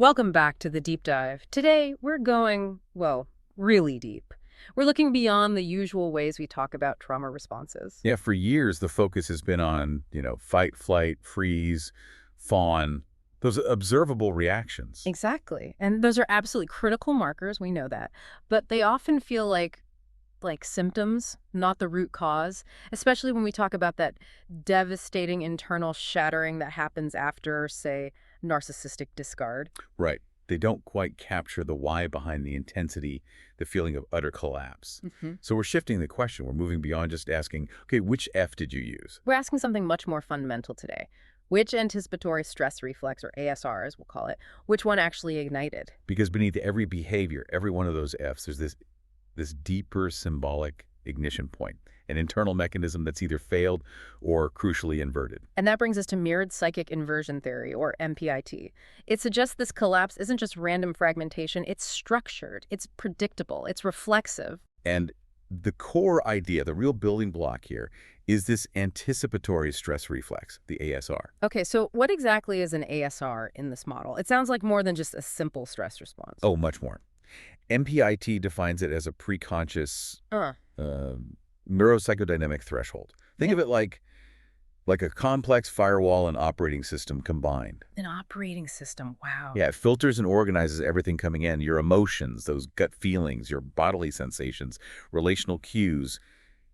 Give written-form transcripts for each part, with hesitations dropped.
Welcome back to the deep dive. Today, we're going, well, really deep. We're looking beyond the usual ways we talk about trauma responses. Yeah, for years, the focus has been on, fight, flight, freeze, fawn, those observable reactions. Exactly. And those are absolutely critical markers, we know that. But they often feel like symptoms, not the root cause, especially when we talk about that devastating internal shattering that happens after, say, narcissistic discard. Right. They don't quite capture the why behind the intensity, the feeling of utter collapse. hmm So we're shifting the question. We're moving beyond just asking, okay, which F did you use? We're asking something much more fundamental today. Which anticipatory stress reflex, or ASR as we'll call it, which one actually ignited? Because beneath every behavior, every one of those Fs, there's this deeper symbolic ignition point, an internal mechanism that's either failed or crucially inverted. And that brings us to mirrored psychic inversion theory, or MPIT. It suggests this collapse isn't just random fragmentation, it's structured, it's predictable, it's reflexive. And the core idea, the real building block here, is this anticipatory stress reflex, the ASR. Okay, so what exactly is an ASR in this model? It sounds like more than just a simple stress response. Oh, much more. MPIT defines it as a preconscious Uh, uh, neuropsychodynamic threshold. Think yeah. of it like a complex firewall and operating system combined. An operating system, wow. Yeah, it filters and organizes everything coming in, your emotions, those gut feelings, your bodily sensations, relational cues,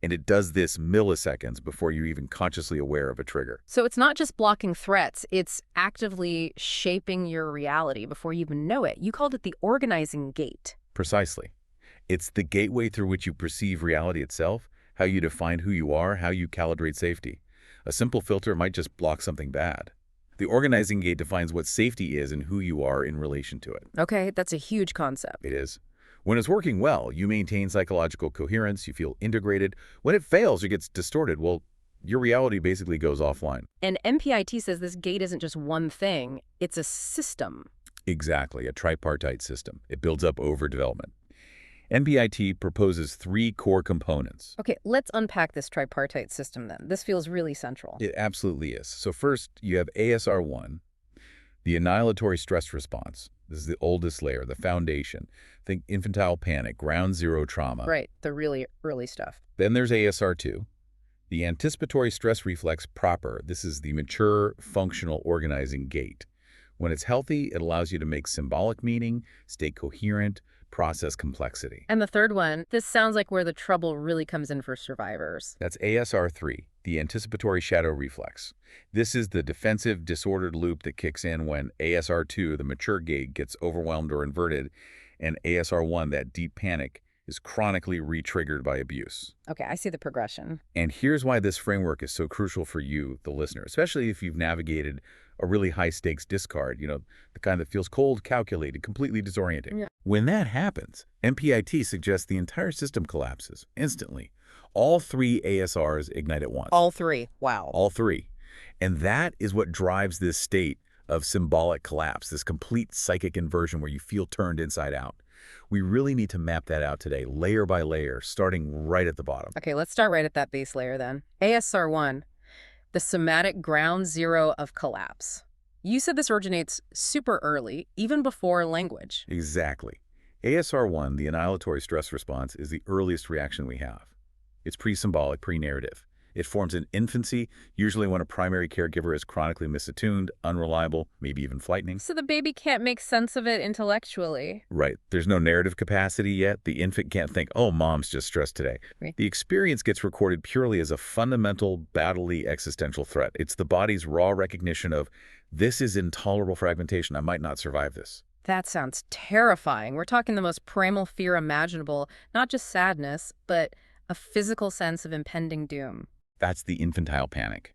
and it does this milliseconds before you're even consciously aware of a trigger. So it's not just blocking threats, it's actively shaping your reality before you even know it. You called it the organizing gate. Precisely. It's the gateway through which you perceive reality itself, how you define who you are, how you calibrate safety. A simple filter might just block something bad. The organizing gate defines what safety is and who you are in relation to it. Okay, that's a huge concept. It is. When it's working well, you maintain psychological coherence, you feel integrated. When it fails or gets distorted, well, your reality basically goes offline. And MPIT says this gate isn't just one thing, it's a system. Exactly, a tripartite system. It builds up over development. MPIT proposes three core components. Okay, let's unpack this tripartite system then. This feels really central. It absolutely is. So first, you have ASR1, the annihilatory stress response. This is the oldest layer, the foundation. Think infantile panic, ground zero trauma. Right, the really early stuff. Then there's ASR2, the anticipatory stress reflex proper. This is the mature, functional organizing gate. When it's healthy, it allows you to make symbolic meaning, stay coherent, process complexity. And the third one, this sounds like where the trouble really comes in for survivors. That's ASR3, the anticipatory shadow reflex. This is the defensive, disordered loop that kicks in when ASR2, the mature gate, gets overwhelmed or inverted, and ASR1, that deep panic, is chronically re-triggered by abuse. Okay, I see the progression. And here's why this framework is so crucial for you, the listener, especially if you've navigated a really high-stakes discard, the kind that feels cold, calculated, completely disorienting. Yeah. When that happens, MPIT suggests the entire system collapses instantly. All three ASRs ignite at once. All three, wow. All three. And that is what drives this state of symbolic collapse, this complete psychic inversion where you feel turned inside out. We really need to map that out today, layer by layer, starting right at the bottom. Okay, let's start right at that base layer then. ASR1, the somatic ground zero of collapse. You said this originates super early, even before language. Exactly. ASR1, the annihilatory stress response, is the earliest reaction we have. It's pre-symbolic, pre-narrative. It forms in infancy, usually when a primary caregiver is chronically misattuned, unreliable, maybe even frightening. So the baby can't make sense of it intellectually. Right. There's no narrative capacity yet. The infant can't think, oh, mom's just stressed today. Right. The experience gets recorded purely as a fundamental, battly existential threat. It's the body's raw recognition of, this is intolerable fragmentation. I might not survive this. That sounds terrifying. We're talking the most primal fear imaginable, not just sadness, but a physical sense of impending doom. That's the infantile panic.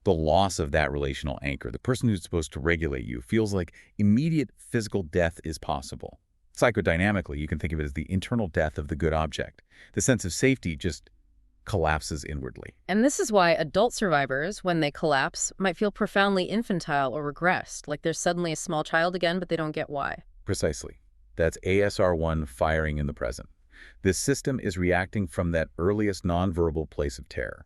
The loss of that relational anchor, the person who's supposed to regulate you, feels like immediate physical death is possible. Psychodynamically, you can think of it as the internal death of the good object. The sense of safety just collapses inwardly. And this is why adult survivors, when they collapse, might feel profoundly infantile or regressed, like they're suddenly a small child again, but they don't get why. Precisely. That's ASR1 firing in the present. This system is reacting from that earliest nonverbal place of terror.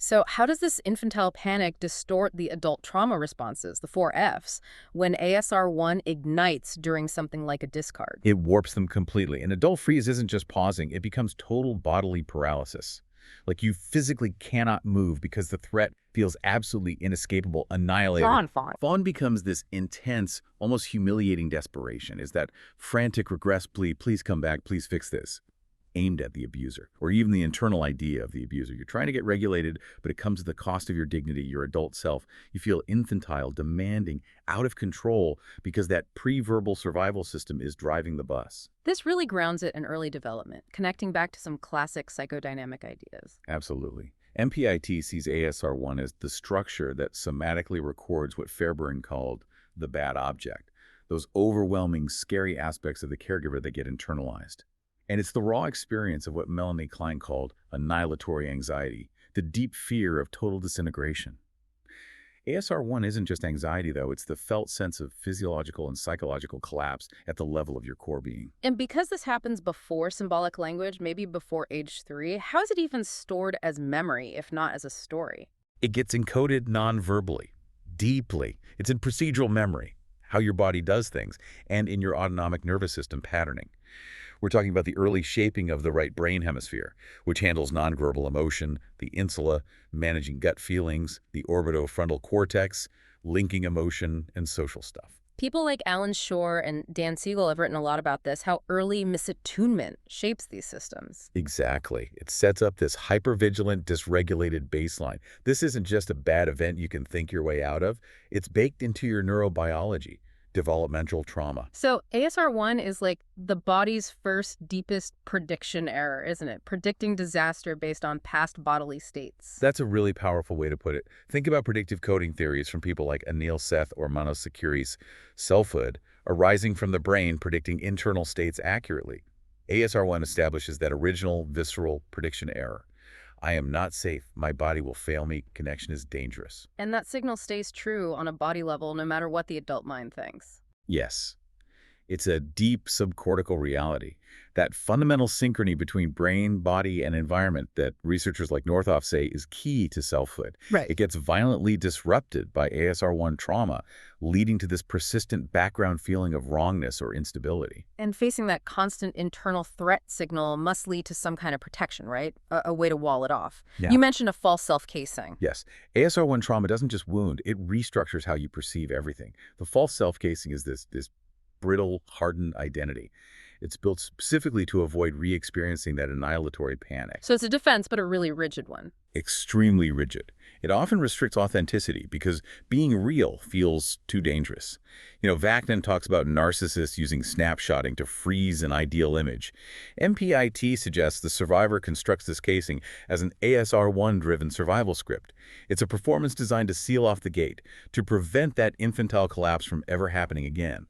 So, how does this infantile panic distort the adult trauma responses, the four Fs, when ASR1 ignites during something like a discard? It warps them completely. And adult freeze isn't just pausing, it becomes total bodily paralysis. Like you physically cannot move because the threat feels absolutely inescapable, annihilated. Fawn becomes this intense, almost humiliating desperation. Is that frantic regress plea, please come back, please fix this, aimed at the abuser, or even the internal idea of the abuser. You're trying to get regulated, but it comes at the cost of your dignity, your adult self. You feel infantile, demanding, out of control because that pre-verbal survival system is driving the bus. This really grounds it in early development, connecting back to some classic psychodynamic ideas. Absolutely. MPIT sees ASR1 as the structure that somatically records what Fairburn called the bad object, those overwhelming, scary aspects of the caregiver that get internalized. And it's the raw experience of what Melanie Klein called annihilatory anxiety, the deep fear of total disintegration. ASR1 isn't just anxiety, though. It's the felt sense of physiological and psychological collapse at the level of your core being. And because this happens before symbolic language, maybe before age 3, how is it even stored as memory, if not as a story? It gets encoded non-verbally, deeply. It's in procedural memory, how your body does things, and in your autonomic nervous system patterning. We're talking about the early shaping of the right brain hemisphere, which handles nonverbal emotion, the insula, managing gut feelings, the orbitofrontal cortex, linking emotion, and social stuff. People like Alan Shore and Dan Siegel have written a lot about this, how early misattunement shapes these systems. Exactly. It sets up this hypervigilant, dysregulated baseline. This isn't just a bad event you can think your way out of. It's baked into your neurobiology, developmental trauma. So ASR1 is like the body's first, deepest prediction error, isn't it? Predicting disaster based on past bodily states. That's a really powerful way to put it. Think about predictive coding theories from people like Anil Seth or Manos Sekuri's selfhood, arising from the brain predicting internal states accurately. ASR1 establishes that original visceral prediction error. I am not safe. My body will fail me. Connection is dangerous. And that signal stays true on a body level no matter what the adult mind thinks. Yes. It's a deep subcortical reality, that fundamental synchrony between brain, body, and environment that researchers like Northoff say is key to selfhood. Right. It gets violently disrupted by ASR1 trauma, leading to this persistent background feeling of wrongness or instability. And facing that constant internal threat signal must lead to some kind of protection, right? A way to wall it off. Yeah. You mentioned a false self-casing. Yes. ASR1 trauma doesn't just wound, it restructures how you perceive everything. The false self-casing is this brittle, hardened identity. It's built specifically to avoid re-experiencing that annihilatory panic. So it's a defense, but a really rigid one. Extremely rigid. It often restricts authenticity because being real feels too dangerous. Vaknin talks about narcissists using snapshotting to freeze an ideal image. MPIT suggests the survivor constructs this casing as an ASR1-driven survival script. It's a performance designed to seal off the gate, to prevent that infantile collapse from ever happening again.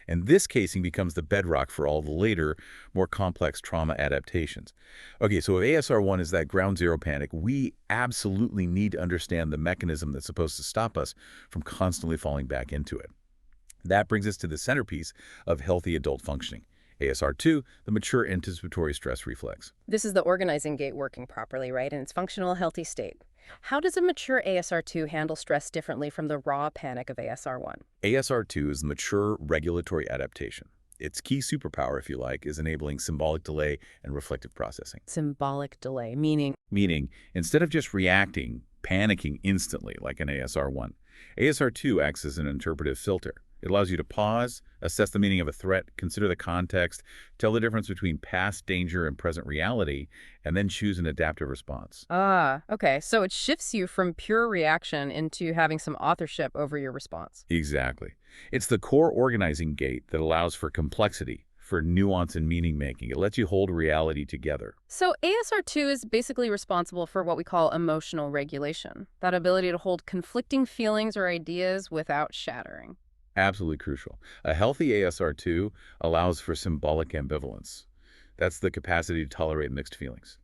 And this casing becomes the bedrock for all the later, more complex trauma adaptations. Okay, so if ASR1 is that ground zero panic, we absolutely need to understand the mechanism that's supposed to stop us from constantly falling back into it. That brings us to the centerpiece of healthy adult functioning. ASR2, the mature anticipatory stress reflex. This is the organizing gate working properly, right? In its functional, healthy state. How does a mature ASR2 handle stress differently from the raw panic of ASR1? ASR2 is the mature regulatory adaptation. Its key superpower, if you like, is enabling symbolic delay and reflective processing. Symbolic delay, meaning? Meaning, instead of just reacting, panicking instantly like an ASR1, ASR2 acts as an interpretive filter. It allows you to pause, assess the meaning of a threat, consider the context, tell the difference between past danger and present reality, and then choose an adaptive response. Ah, okay. So it shifts you from pure reaction into having some authorship over your response. Exactly. It's the core organizing gate that allows for complexity, for nuance and meaning making. It lets you hold reality together. So ASR2 is basically responsible for what we call emotional regulation, that ability to hold conflicting feelings or ideas without shattering. Absolutely crucial. A healthy ASR2 allows for symbolic ambivalence. That's the capacity to tolerate mixed feelings.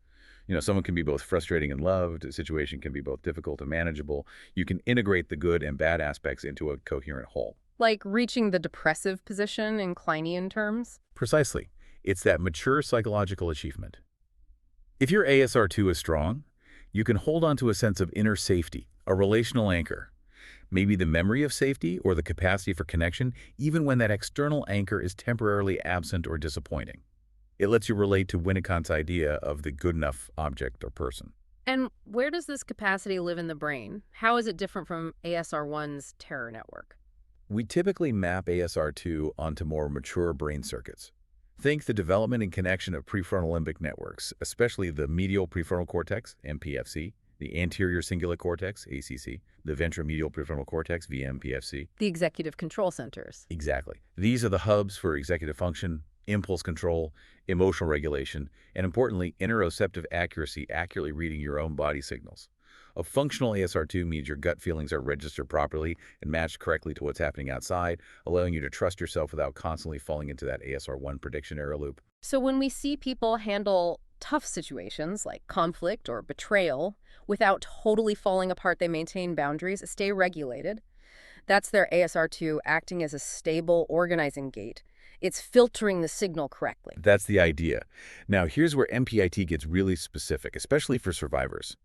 Someone can be both frustrating and loved. A situation can be both difficult and manageable. You can integrate the good and bad aspects into a coherent whole. Like reaching the depressive position in Kleinian terms? Precisely. It's that mature psychological achievement. If your ASR2 is strong, You can hold on to a sense of inner safety, a relational anchor. Maybe the memory of safety or the capacity for connection, even when that external anchor is temporarily absent or disappointing. It lets you relate to Winnicott's idea of the good enough object or person. And where does this capacity live in the brain? How is it different from ASR1's terror network? We typically map ASR2 onto more mature brain circuits. Think the development and connection of prefrontal limbic networks, especially the medial prefrontal cortex, MPFC, the anterior cingulate cortex, ACC, the ventromedial prefrontal cortex, VMPFC. The executive control centers. Exactly. These are the hubs for executive function, impulse control, emotional regulation, and importantly, interoceptive accuracy, accurately reading your own body signals. A functional ASR2 means your gut feelings are registered properly and matched correctly to what's happening outside, allowing you to trust yourself without constantly falling into that ASR1 prediction error loop. So when we see people handle tough situations like conflict or betrayal without totally falling apart, they maintain boundaries, stay regulated. That's their ASR2 acting as a stable organizing gate. It's filtering the signal correctly. That's the idea. Now, here's where MPIT gets really specific, especially for survivors.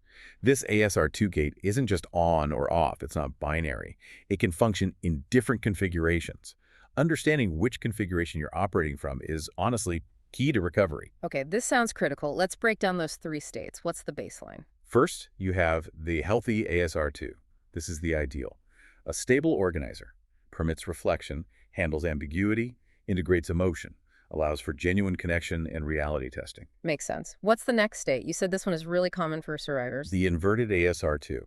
This ASR2 gate isn't just on or off. It's not binary. It can function in different configurations. Understanding which configuration you're operating from is honestly key to recovery. Okay, this sounds critical. Let's break down those three states. What's the baseline? First, you have the healthy ASR2. This is the ideal. A stable organizer, permits reflection, handles ambiguity, integrates emotion, allows for genuine connection and reality testing. Makes sense. What's the next state? You said this one is really common for survivors. The inverted ASR2.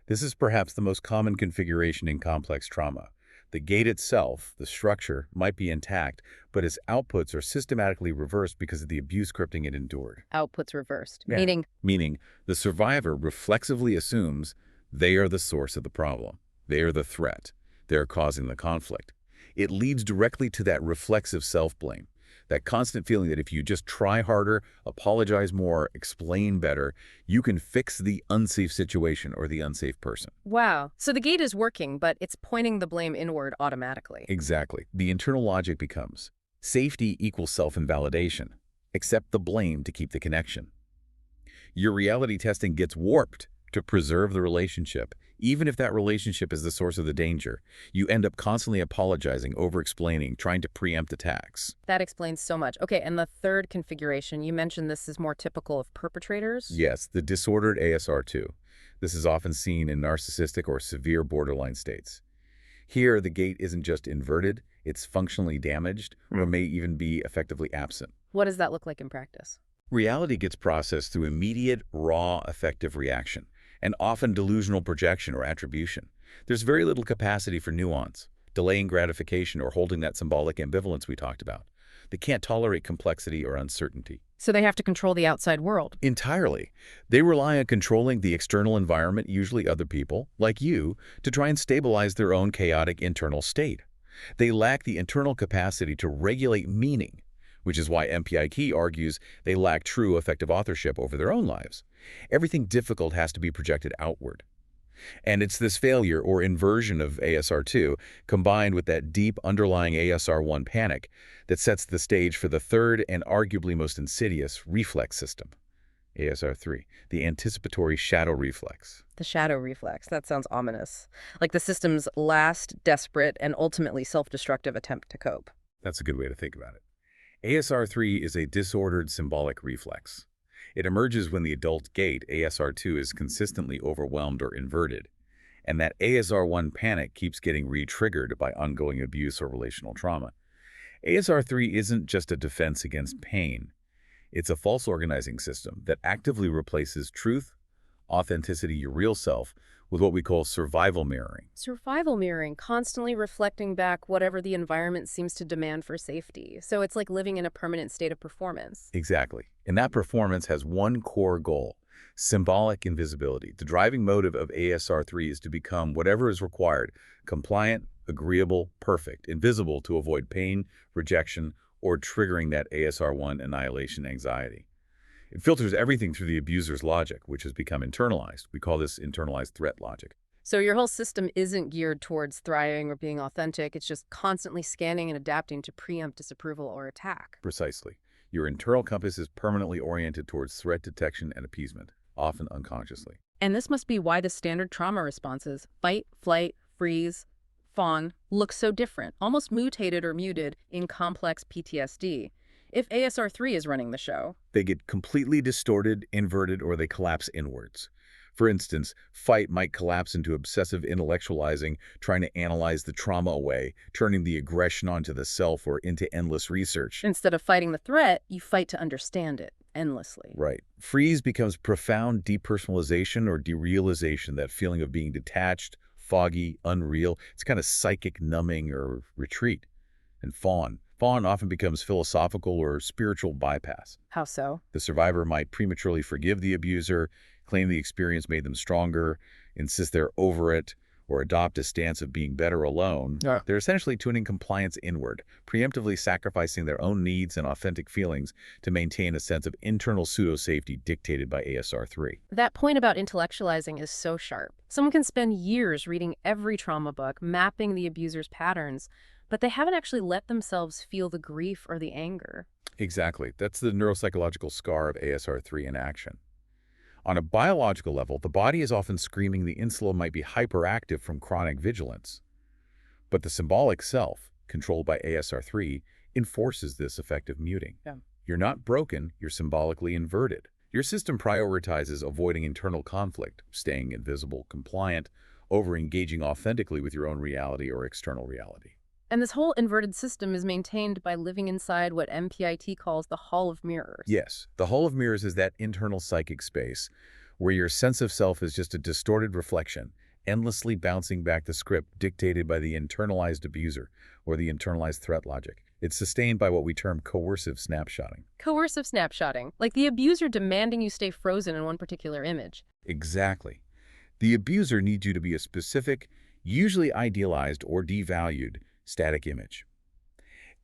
This is perhaps the most common configuration in complex trauma. The gate itself, the structure, might be intact, but its outputs are systematically reversed because of the abuse scripting it endured. Outputs reversed, Yeah. Meaning, the survivor reflexively assumes they are the source of the problem. They are the threat. They are causing the conflict. It leads directly to that reflexive self-blame, that constant feeling that if you just try harder, apologize more, explain better, you can fix the unsafe situation or the unsafe person. Wow. So the gate is working, but it's pointing the blame inward automatically. Exactly. The internal logic becomes safety equals self-invalidation. Accept the blame to keep the connection. Your reality testing gets warped to preserve the relationship. Even if that relationship is the source of the danger, you end up constantly apologizing, over-explaining, trying to preempt attacks. That explains so much. Okay, and the third configuration, you mentioned this is more typical of perpetrators? Yes, the disordered ASR2. This is often seen in narcissistic or severe borderline states. Here, the gate isn't just inverted, it's functionally damaged, or may even be effectively absent. What does that look like in practice? Reality gets processed through immediate, raw, effective reaction, and often delusional projection or attribution. There's very little capacity for nuance, delaying gratification, or holding that symbolic ambivalence we talked about. They can't tolerate complexity or uncertainty. So they have to control the outside world. Entirely. They rely on controlling the external environment, usually other people, like you, to try and stabilize their own chaotic internal state. They lack the internal capacity to regulate meaning, which is why MPIT argues they lack true effective authorship over their own lives. Everything difficult has to be projected outward. And it's this failure or inversion of ASR2 combined with that deep underlying ASR1 panic that sets the stage for the third and arguably most insidious reflex system, ASR3, the anticipatory shadow reflex. The shadow reflex. That sounds ominous. Like the system's last, desperate, and ultimately self-destructive attempt to cope. That's a good way to think about it. ASR3 is a disordered symbolic reflex. It emerges when the adult gate, ASR2, is consistently overwhelmed or inverted, and that ASR1 panic keeps getting re-triggered by ongoing abuse or relational trauma. ASR3 isn't just a defense against pain. It's a false organizing system that actively replaces truth, authenticity, your real self, with what we call survival mirroring. Survival mirroring, constantly reflecting back whatever the environment seems to demand for safety. So it's like living in a permanent state of performance. Exactly. And that performance has one core goal, symbolic invisibility. The driving motive of ASR3 is to become whatever is required, compliant, agreeable, perfect, invisible to avoid pain, rejection, or triggering that ASR1 annihilation anxiety. It filters everything through the abuser's logic, which has become internalized. We call this internalized threat logic. So your whole system isn't geared towards thriving or being authentic. It's just constantly scanning and adapting to preempt disapproval or attack. Precisely. Your internal compass is permanently oriented towards threat detection and appeasement. often unconsciously. And this must be why the standard trauma responses, fight, flight, freeze, fawn, look so different, almost mutated or muted in complex PTSD, if ASR3 is running the show. They get completely distorted, inverted, or they collapse inwards. For instance, fight might collapse into obsessive intellectualizing, trying to analyze the trauma away, turning the aggression onto the self or into endless research. Instead of fighting the threat, you fight to understand it endlessly. Right. Freeze becomes profound depersonalization or derealization, that feeling of being detached, foggy, unreal. It's kind of psychic numbing or retreat. And fawn. Fawn often becomes philosophical or spiritual bypass. How so? The survivor might prematurely forgive the abuser, claim the experience made them stronger, insist they're over it, or adopt a stance of being better alone. Yeah. They're essentially tuning compliance inward, preemptively sacrificing their own needs and authentic feelings to maintain a sense of internal pseudo-safety dictated by ASR3. That point about intellectualizing is so sharp. Someone can spend years reading every trauma book, mapping the abuser's patterns, but they haven't actually let themselves feel the grief or the anger. Exactly. That's the neuropsychological scar of ASR3 in action. On a biological level, the body is often screaming the insula might be hyperactive from chronic vigilance. But the symbolic self, controlled by ASR3, enforces this effective muting. Yeah. You're not broken, you're symbolically inverted. Your system prioritizes avoiding internal conflict, staying invisible, compliant, over engaging authentically with your own reality or external reality. And this whole inverted system is maintained by living inside what MPIT calls the Hall of Mirrors. Yes, the Hall of Mirrors is that internal psychic space where your sense of self is just a distorted reflection, endlessly bouncing back the script dictated by the internalized abuser or the internalized threat logic. It's sustained by what we term coercive snapshotting. Coercive snapshotting, like the abuser demanding you stay frozen in one particular image. Exactly. The abuser needs you to be a specific, usually idealized or devalued, static image.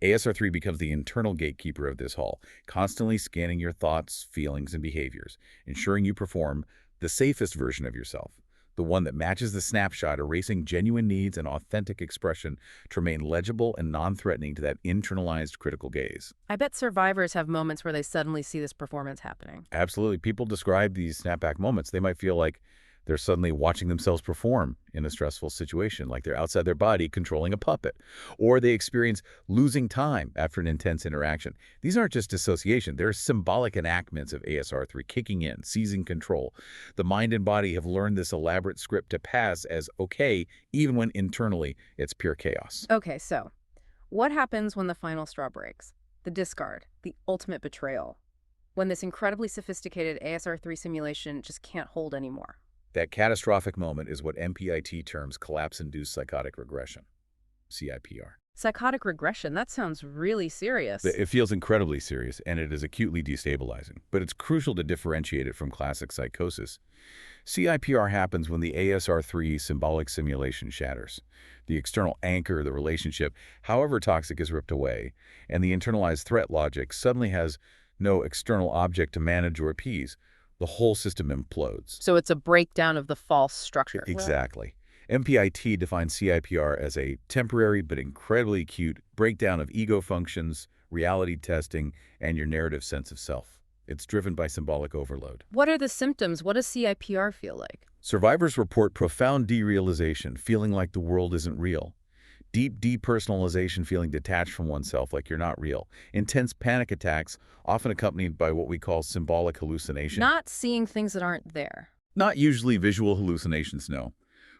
ASR3 becomes the internal gatekeeper of this hall, constantly scanning your thoughts, feelings, and behaviors, ensuring you perform the safest version of yourself, the one that matches the snapshot, erasing genuine needs and authentic expression to remain legible and non-threatening to that internalized critical gaze. I bet survivors have moments where they suddenly see this performance happening. Absolutely. People describe these snapback moments. They might feel like they're suddenly watching themselves perform in a stressful situation, like they're outside their body controlling a puppet. Or they experience losing time after an intense interaction. These aren't just dissociation. They're symbolic enactments of ASR3 kicking in, seizing control. The mind and body have learned this elaborate script to pass as okay, even when internally it's pure chaos. Okay, so what happens when the final straw breaks? The discard, the ultimate betrayal. When this incredibly sophisticated ASR3 simulation just can't hold anymore. That catastrophic moment is what MPIT terms collapse-induced psychotic regression, CIPR. Psychotic regression, that sounds really serious. It feels incredibly serious, and it is acutely destabilizing, but it's crucial to differentiate it from classic psychosis. CIPR happens when the ASR3 symbolic simulation shatters. The external anchor of the relationship, however toxic, is ripped away, and the internalized threat logic suddenly has no external object to manage or appease. The whole system implodes. So it's a breakdown of the false structure. Exactly. MPIT defines CIPR as a temporary but incredibly acute breakdown of ego functions, reality testing, and your narrative sense of self. It's driven by symbolic overload. What are the symptoms? What does CIPR feel like? Survivors report profound derealization, feeling like the world isn't real. Deep depersonalization, feeling detached from oneself, like you're not real. Intense panic attacks, often accompanied by what we call symbolic hallucination. Not seeing things that aren't there. Not usually visual hallucinations, no.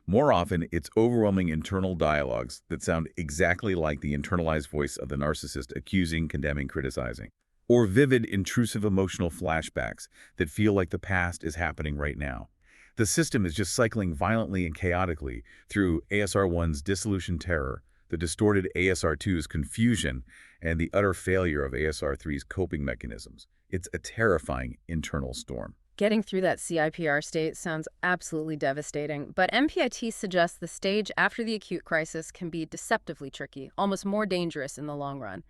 More often, it's overwhelming internal dialogues that sound exactly like the internalized voice of the narcissist, accusing, condemning, criticizing. Or vivid, intrusive emotional flashbacks that feel like the past is happening right now. The system is just cycling violently and chaotically through ASR1's dissolution terror, the distorted ASR2's confusion, and the utter failure of ASR3's coping mechanisms. It's a terrifying internal storm. Getting through that CIPR state sounds absolutely devastating, but MPIT suggests the stage after the acute crisis can be deceptively tricky, almost more dangerous in the long run.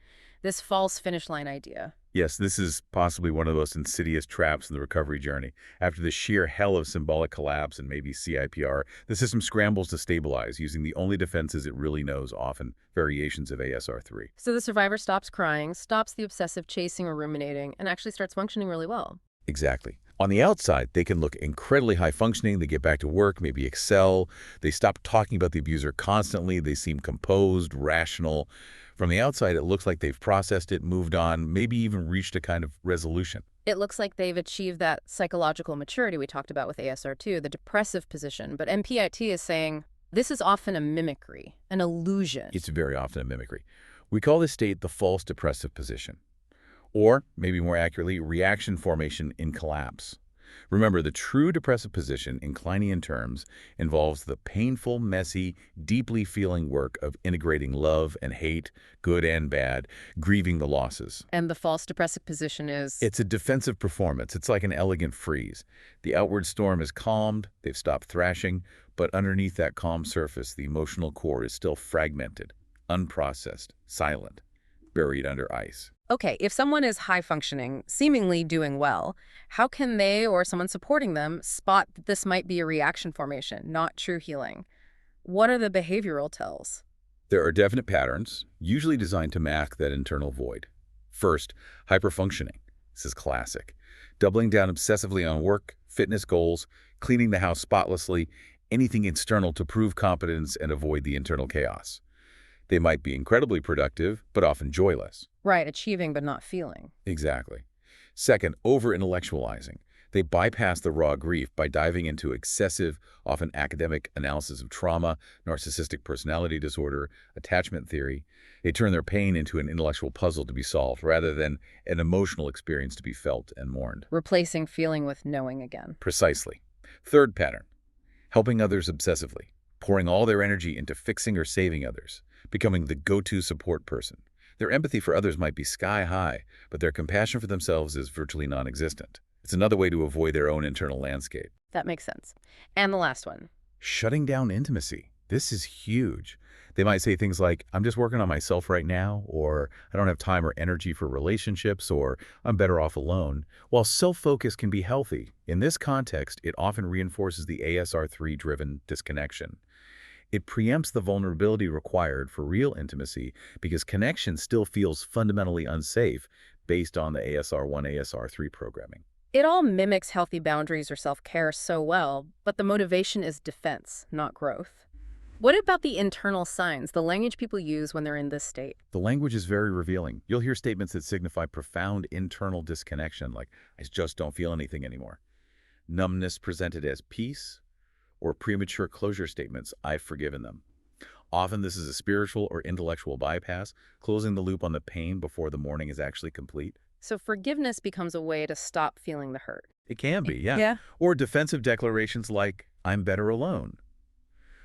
This false finish line idea. Yes, this is possibly one of the most insidious traps in the recovery journey. After the sheer hell of symbolic collapse and maybe CIPR, the system scrambles to stabilize using the only defenses it really knows, often variations of ASR3. So the survivor stops crying, stops the obsessive chasing or ruminating, and actually starts functioning really well. Exactly. On the outside, they can look incredibly high functioning. They get back to work, maybe excel. They stop talking about the abuser constantly. They seem composed, rational. From the outside, it looks like they've processed it, moved on, maybe even reached a kind of resolution. It looks like they've achieved that psychological maturity we talked about with ASR2, the depressive position. But MPIT is saying this is often a mimicry, an illusion. It's very often a mimicry. We call this state the false depressive position, or maybe more accurately, reaction formation in collapse. Remember, the true depressive position in Kleinian terms involves the painful, messy, deeply feeling work of integrating love and hate, good and bad, grieving the losses. And the false depressive position is? It's a defensive performance. It's like an elegant freeze. The outward storm is calmed, they've stopped thrashing, but underneath that calm surface, the emotional core is still fragmented, unprocessed, silent, buried under ice. Okay, if someone is high functioning, seemingly doing well, how can they or someone supporting them spot that this might be a reaction formation, not true healing? What are the behavioral tells? There are definite patterns, usually designed to mask that internal void. First, hyperfunctioning. This is classic. Doubling down obsessively on work, fitness goals, cleaning the house spotlessly, anything external to prove competence and avoid the internal chaos. They might be incredibly productive, but often joyless. Right, achieving but not feeling. Exactly. Second, over-intellectualizing. They bypass the raw grief by diving into excessive, often academic analysis of trauma, narcissistic personality disorder, attachment theory. They turn their pain into an intellectual puzzle to be solved rather than an emotional experience to be felt and mourned. Replacing feeling with knowing again. Precisely. Third pattern, helping others obsessively, pouring all their energy into fixing or saving others, becoming the go-to support person. Their empathy for others might be sky high, but their compassion for themselves is virtually non-existent. It's another way to avoid their own internal landscape. That makes sense. And the last one. Shutting down intimacy. This is huge. They might say things like, I'm just working on myself right now, or I don't have time or energy for relationships, or I'm better off alone. While self-focus can be healthy, in this context, it often reinforces the ASR3-driven disconnection. It preempts the vulnerability required for real intimacy because connection still feels fundamentally unsafe based on the ASR1, ASR3 programming. It all mimics healthy boundaries or self-care so well, but the motivation is defense, not growth. What about the internal signs, the language people use when they're in this state? The language is very revealing. You'll hear statements that signify profound internal disconnection, like, I just don't feel anything anymore. Numbness presented as peace, or premature closure statements, I've forgiven them. Often this is a spiritual or intellectual bypass, closing the loop on the pain before the mourning is actually complete. So forgiveness becomes a way to stop feeling the hurt. It can be, yeah. Yeah. Or defensive declarations like, I'm better alone,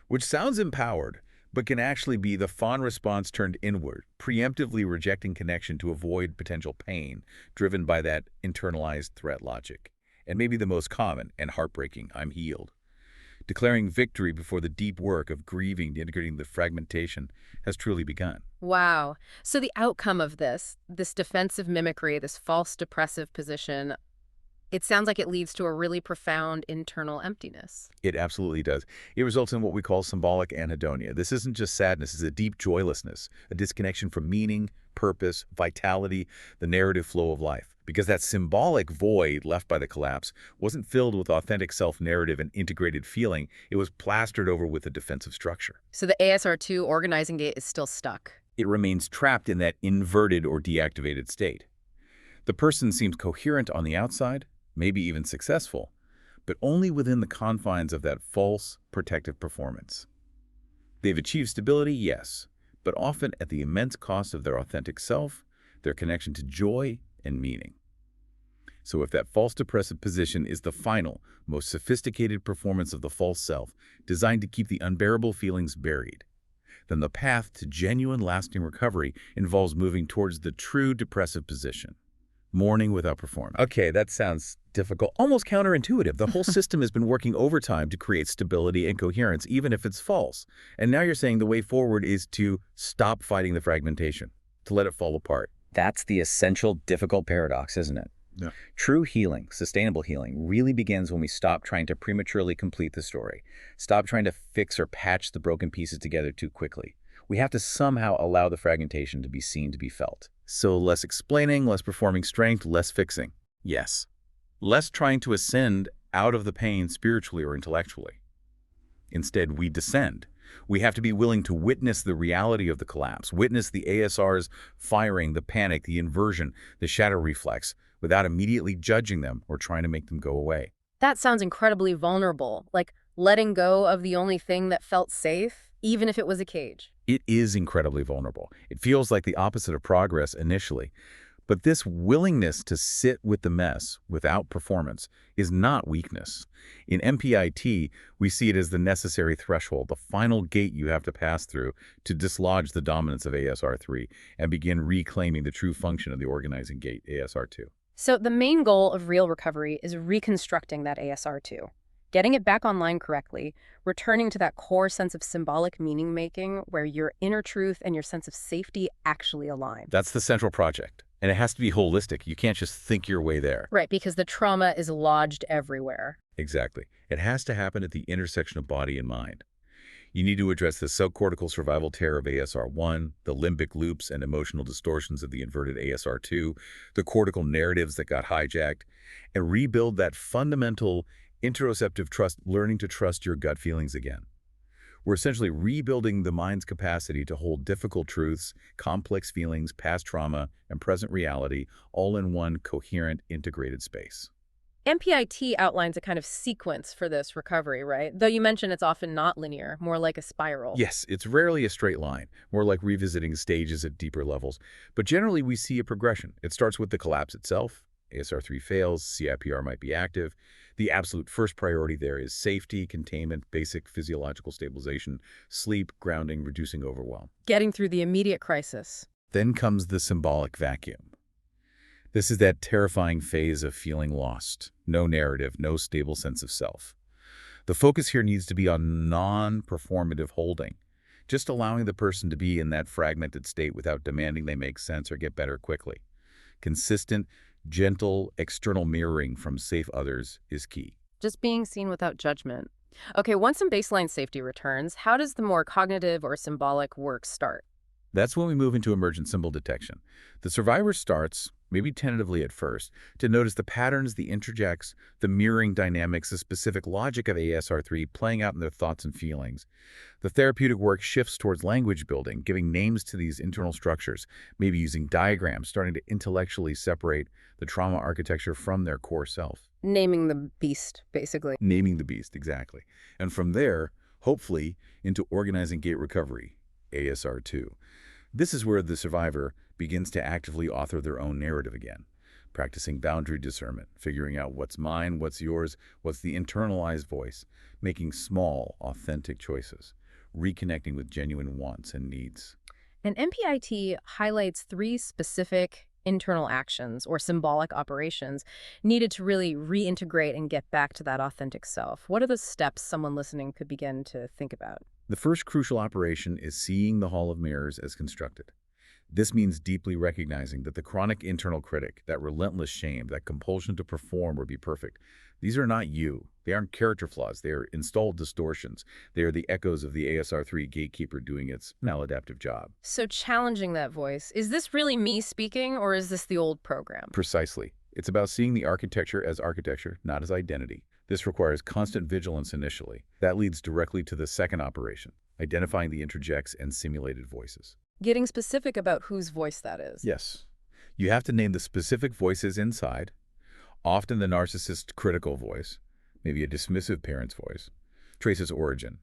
which sounds empowered, but can actually be the fawn response turned inward, preemptively rejecting connection to avoid potential pain, driven by that internalized threat logic. And maybe the most common and heartbreaking, I'm healed. Declaring victory before the deep work of grieving, integrating the fragmentation, has truly begun. Wow. So the outcome of this defensive mimicry, this false depressive position, it sounds like it leads to a really profound internal emptiness. It absolutely does. It results in what we call symbolic anhedonia. This isn't just sadness, it's a deep joylessness, a disconnection from meaning, purpose, vitality, the narrative flow of life. Because that symbolic void left by the collapse wasn't filled with authentic self-narrative and integrated feeling, it was plastered over with a defensive structure. So the ASR2 organizing gate is still stuck. It remains trapped in that inverted or deactivated state. The person seems coherent on the outside, maybe even successful, but only within the confines of that false, protective performance. They've achieved stability, yes, but often at the immense cost of their authentic self, their connection to joy and meaning. So if that false depressive position is the final, most sophisticated performance of the false self, designed to keep the unbearable feelings buried, then the path to genuine lasting recovery involves moving towards the true depressive position. Mourning without performance. Okay, that sounds difficult, almost counterintuitive. The whole system has been working overtime to create stability and coherence, even if it's false. And now you're saying the way forward is to stop fighting the fragmentation, to let it fall apart. That's the essential difficult paradox, isn't it? Yeah. True healing, sustainable healing, really begins when we stop trying to prematurely complete the story. Stop trying to fix or patch the broken pieces together too quickly. We have to somehow allow the fragmentation to be seen, to be felt. So less explaining, less performing strength, less fixing. Yes. Less trying to ascend out of the pain spiritually or intellectually. Instead, we descend. We have to be willing to witness the reality of the collapse, witness the ASR's firing, the panic, the inversion, the shadow reflex, without immediately judging them or trying to make them go away. That sounds incredibly vulnerable, like letting go of the only thing that felt safe, even if it was a cage. It is incredibly vulnerable. It feels like the opposite of progress initially. But this willingness to sit with the mess without performance is not weakness. In MPIT, we see it as the necessary threshold, the final gate you have to pass through to dislodge the dominance of ASR3 and begin reclaiming the true function of the organizing gate, ASR2. So the main goal of real recovery is reconstructing that ASR2, getting it back online correctly, returning to that core sense of symbolic meaning-making where your inner truth and your sense of safety actually align. That's the central project. And it has to be holistic. You can't just think your way there. Right, because the trauma is lodged everywhere. Exactly. It has to happen at the intersection of body and mind. You need to address the subcortical survival terror of ASR1, the limbic loops and emotional distortions of the inverted ASR2, the cortical narratives that got hijacked, and rebuild that fundamental interoceptive trust, learning to trust your gut feelings again. We're essentially rebuilding the mind's capacity to hold difficult truths, complex feelings, past trauma, and present reality all in one coherent, integrated space. MPIT outlines a kind of sequence for this recovery, right? Though you mentioned it's often not linear, more like a spiral. Yes, it's rarely a straight line, more like revisiting stages at deeper levels. But generally, we see a progression. It starts with the collapse itself. ASR3 fails, CIPR might be active. The absolute first priority there is safety, containment, basic physiological stabilization, sleep, grounding, reducing overwhelm. Getting through the immediate crisis. Then comes the symbolic vacuum. This is that terrifying phase of feeling lost. No narrative, no stable sense of self. The focus here needs to be on non-performative holding, just allowing the person to be in that fragmented state without demanding they make sense or get better quickly. Consistent, gentle, external mirroring from safe others is key. Just being seen without judgment. Okay, once some baseline safety returns, how does the more cognitive or symbolic work start? That's when we move into emergent symbol detection. The survivor starts, maybe tentatively at first, to notice the patterns, the interjects, the mirroring dynamics, the specific logic of ASR3 playing out in their thoughts and feelings. The therapeutic work shifts towards language building, giving names to these internal structures, maybe using diagrams, starting to intellectually separate the trauma architecture from their core self. Naming the beast, basically. Naming the beast, exactly. And from there, hopefully, into organizing gate recovery, ASR2. This is where the survivor begins to actively author their own narrative again, practicing boundary discernment, figuring out what's mine, what's yours, what's the internalized voice, making small, authentic choices, reconnecting with genuine wants and needs. And MPIT highlights 3 specific internal actions or symbolic operations needed to really reintegrate and get back to that authentic self. What are the steps someone listening could begin to think about? The first crucial operation is seeing the Hall of Mirrors as constructed. This means deeply recognizing that the chronic internal critic, that relentless shame, that compulsion to perform or be perfect, these are not you. They aren't character flaws. They are installed distortions. They are the echoes of the ASR3 gatekeeper doing its maladaptive job. So challenging that voice, is this really me speaking or is this the old program? Precisely. It's about seeing the architecture as architecture, not as identity. This requires constant vigilance initially. That leads directly to the second operation, identifying the interjects and simulated voices. Getting specific about whose voice that is. Yes. You have to name the specific voices inside, often the narcissist's critical voice, maybe a dismissive parent's voice, trace its origin,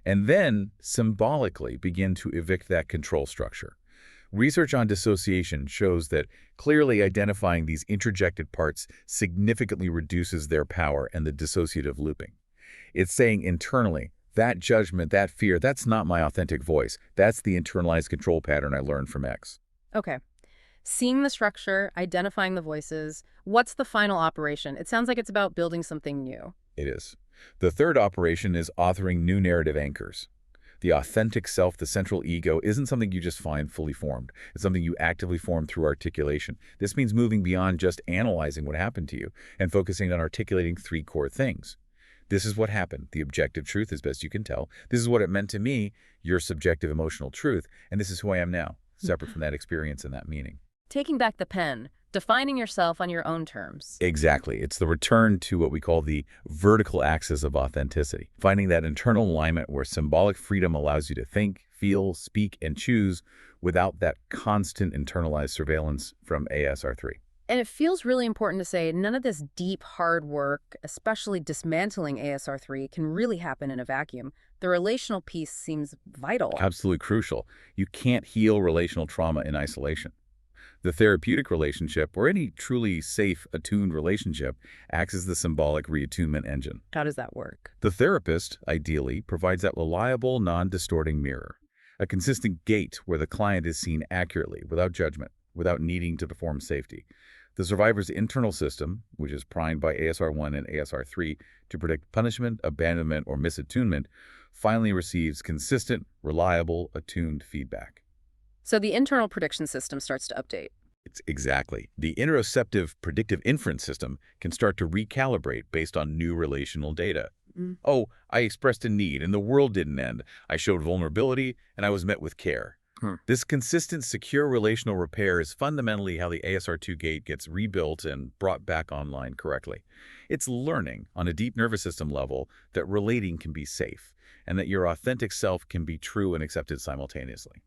and then symbolically begin to evict that control structure. Research on dissociation shows that clearly identifying these interjected parts significantly reduces their power and the dissociative looping. It's saying internally, that judgment, that fear, that's not my authentic voice. That's the internalized control pattern I learned from X. Okay. Seeing the structure, identifying the voices, what's the final operation? It sounds like it's about building something new. It is. The third operation is authoring new narrative anchors. The authentic self, the central ego, isn't something you just find fully formed. It's something you actively form through articulation. This means moving beyond just analyzing what happened to you and focusing on articulating 3 core things. This is what happened, the objective truth as best you can tell. This is what it meant to me, your subjective emotional truth, and this is who I am now, separate from that experience and that meaning. Taking back the pen, Defining yourself on your own terms. Exactly. It's the return to what we call the vertical axis of authenticity, finding that internal alignment where symbolic freedom allows you to think, feel, speak, and choose without that constant internalized surveillance from ASR3. And it feels really important to say none of this deep, hard work, especially dismantling ASR3, can really happen in a vacuum. The relational piece seems vital. Absolutely crucial. You can't heal relational trauma in isolation. The therapeutic relationship, or any truly safe, attuned relationship, acts as the symbolic reattunement engine. How does that work? The therapist, ideally, provides that reliable, non-distorting mirror, a consistent gate where the client is seen accurately, without judgment, without needing to perform safety. The survivor's internal system, which is primed by ASR1 and ASR3 to predict punishment, abandonment, or misattunement, finally receives consistent, reliable, attuned feedback. So the internal prediction system starts to update. It's exactly. The interoceptive predictive inference system can start to recalibrate based on new relational data. Mm. Oh, I expressed a need and the world didn't end. I showed vulnerability and I was met with care. This consistent, secure relational repair is fundamentally how the ASR2 gate gets rebuilt and brought back online correctly. It's learning on a deep nervous system level that relating can be safe and that your authentic self can be true and accepted simultaneously.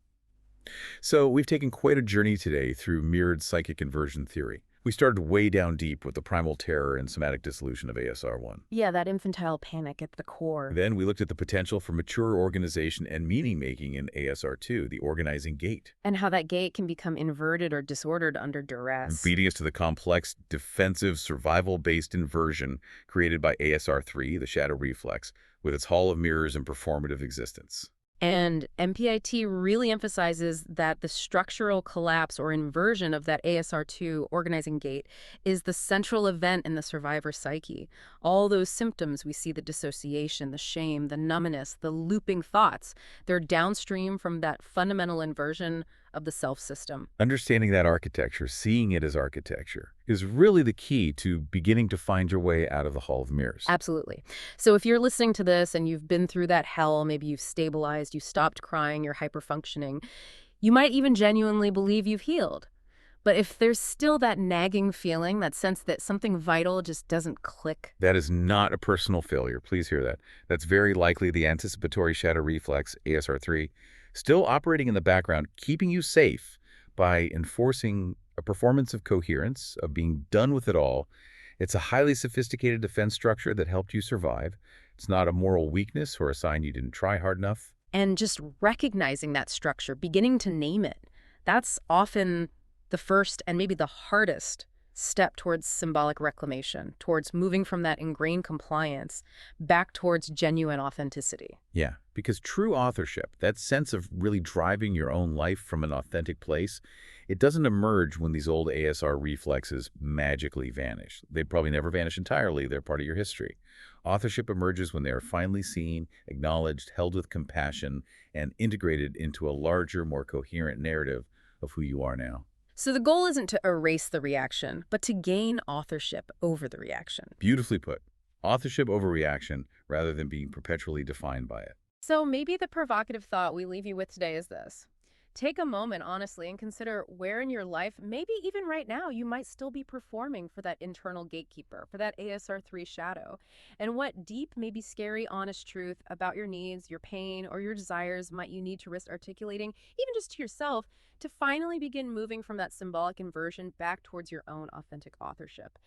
So we've taken quite a journey today through mirrored psychic inversion theory. We started way down deep with the primal terror and somatic dissolution of ASR1. Yeah, that infantile panic at the core. Then we looked at the potential for mature organization and meaning-making in ASR2, the organizing gate, And how that gate can become inverted or disordered under duress. leading us to the complex, defensive, survival-based inversion created by ASR3, the shadow reflex, with its hall of mirrors and performative existence. And MPIT really emphasizes that the structural collapse or inversion of that ASR2 organizing gate is the central event in the survivor's psyche. All those symptoms we see, the dissociation, the shame, the numbness, the looping thoughts, they're downstream from that fundamental inversion of the self system. Understanding that architecture, seeing it as architecture, is really the key to beginning to find your way out of the Hall of Mirrors. Absolutely. So if you're listening to this and you've been through that hell, maybe you've stabilized, you stopped crying, you're hyperfunctioning, you might even genuinely believe you've healed. But if there's still that nagging feeling, that sense that something vital just doesn't click. That is not a personal failure. Please hear that. That's very likely the anticipatory shadow reflex, ASR3, still operating in the background, keeping you safe by enforcing a performance of coherence, of being done with it all. It's a highly sophisticated defense structure that helped you survive. It's not a moral weakness or a sign you didn't try hard enough. And just recognizing that structure, beginning to name it, that's often the first and maybe the hardest step towards symbolic reclamation, towards moving from that ingrained compliance back towards genuine authenticity. Yeah, because true authorship, that sense of really driving your own life from an authentic place, it doesn't emerge when these old ASR reflexes magically vanish. They probably never vanish entirely. They're part of your history. Authorship emerges when they are finally seen, acknowledged, held with compassion, and integrated into a larger, more coherent narrative of who you are now. So the goal isn't to erase the reaction, but to gain authorship over the reaction. Beautifully put. Authorship over reaction rather than being perpetually defined by it. So maybe the provocative thought we leave you with today is this. Take a moment, honestly, and consider where in your life, maybe even right now, you might still be performing for that internal gatekeeper, for that ASR3 shadow, and what deep, maybe scary, honest truth about your needs, your pain, or your desires might you need to risk articulating, even just to yourself, to finally begin moving from that symbolic inversion back towards your own authentic authorship.